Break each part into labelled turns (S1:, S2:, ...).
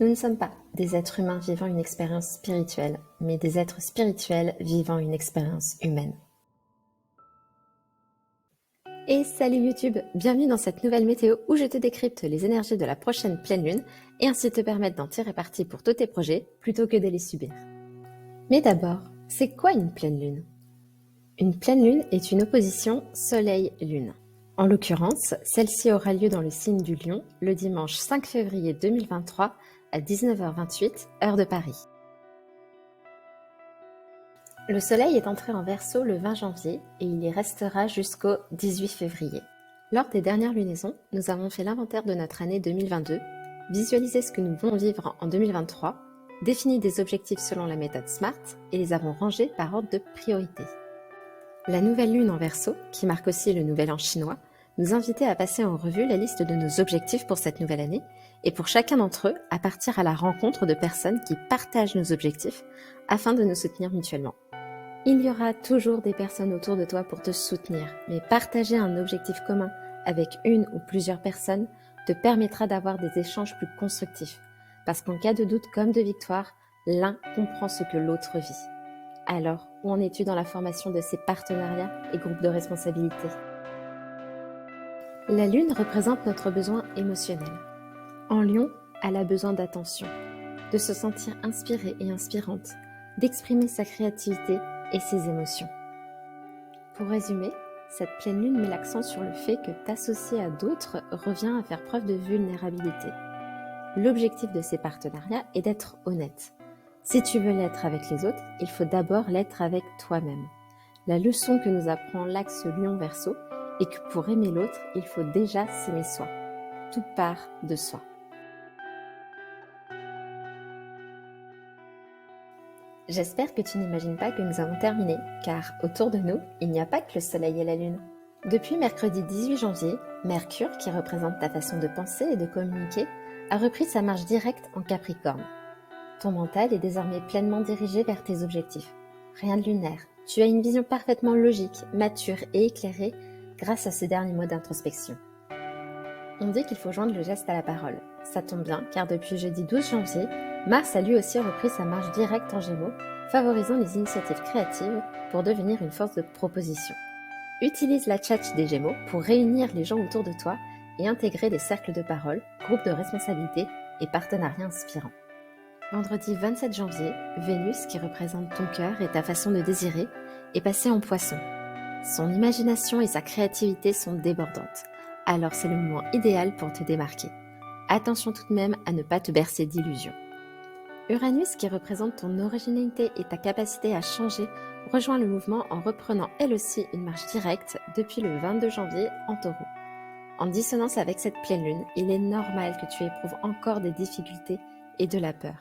S1: Nous ne sommes pas des êtres humains vivant une expérience spirituelle, mais des êtres spirituels vivant une expérience humaine. Et salut YouTube, bienvenue dans cette nouvelle météo où je te décrypte les énergies de la prochaine pleine lune et ainsi te permettre d'en tirer parti pour tous tes projets plutôt que de les subir. Mais d'abord, c'est quoi une pleine lune? Une pleine lune est une opposition Soleil-Lune. En l'occurrence, celle-ci aura lieu dans le signe du Lion le dimanche 5 février 2023 à 19h28, heure de Paris. Le Soleil est entré en Verseau le 20 janvier et il y restera jusqu'au 18 février. Lors des dernières lunaisons, nous avons fait l'inventaire de notre année 2022, visualisé ce que nous voulons vivre en 2023, défini des objectifs selon la méthode SMART et les avons rangés par ordre de priorité. La nouvelle lune en Verseau, qui marque aussi le nouvel an chinois, nous invitait à passer en revue la liste de nos objectifs pour cette nouvelle année et pour chacun d'entre eux à partir à la rencontre de personnes qui partagent nos objectifs afin de nous soutenir mutuellement. Il y aura toujours des personnes autour de toi pour te soutenir, mais partager un objectif commun avec une ou plusieurs personnes te permettra d'avoir des échanges plus constructifs, parce qu'en cas de doute comme de victoire, l'un comprend ce que l'autre vit. Alors, où en es-tu dans la formation de ces partenariats et groupes de responsabilité? La Lune représente notre besoin émotionnel. En Lion, elle a besoin d'attention, de se sentir inspirée et inspirante, d'exprimer sa créativité et ses émotions. Pour résumer, cette pleine lune met l'accent sur le fait que t'associer à d'autres revient à faire preuve de vulnérabilité. L'objectif de ces partenariats est d'être honnête. Si tu veux l'être avec les autres, il faut d'abord l'être avec toi-même. La leçon que nous apprend l'axe Lion-Verseau est que pour aimer l'autre, il faut déjà s'aimer soi. Tout part de soi. J'espère que tu n'imagines pas que nous avons terminé, car autour de nous, il n'y a pas que le soleil et la lune. Depuis mercredi 18 janvier, Mercure, qui représente ta façon de penser et de communiquer, a repris sa marche directe en Capricorne. Ton mental est désormais pleinement dirigé vers tes objectifs. Rien de lunaire, tu as une vision parfaitement logique, mature et éclairée grâce à ce dernier mot d'introspection. On dit qu'il faut joindre le geste à la parole. Ça tombe bien, car depuis jeudi 12 janvier, Mars a lui aussi repris sa marche directe en Gémeaux, favorisant les initiatives créatives pour devenir une force de proposition. Utilise la tchatche des Gémeaux pour réunir les gens autour de toi et intégrer des cercles de parole, groupes de responsabilité et partenariats inspirants. Vendredi 27 janvier, Vénus, qui représente ton cœur et ta façon de désirer, est passée en Poisson. Son imagination et sa créativité sont débordantes, alors c'est le moment idéal pour te démarquer. Attention tout de même à ne pas te bercer d'illusions. Uranus, qui représente ton originalité et ta capacité à changer, rejoint le mouvement en reprenant elle aussi une marche directe depuis le 22 janvier en Taureau. En dissonance avec cette pleine lune, il est normal que tu éprouves encore des difficultés et de la peur.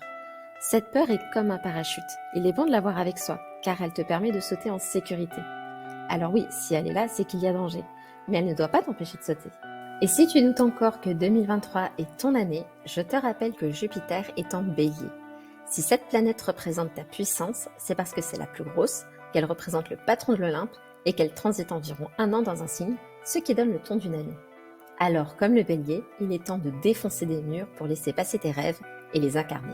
S1: Cette peur est comme un parachute. Il est bon de l'avoir avec soi, car elle te permet de sauter en sécurité. Alors oui, si elle est là, c'est qu'il y a danger, mais elle ne doit pas t'empêcher de sauter. Et si tu doutes encore que 2023 est ton année, je te rappelle que Jupiter est en Bélier. Si cette planète représente ta puissance, c'est parce que c'est la plus grosse, qu'elle représente le patron de l'Olympe et qu'elle transite environ 1 an dans un signe, ce qui donne le ton d'une année. Alors, comme le Bélier, il est temps de défoncer des murs pour laisser passer tes rêves et les incarner.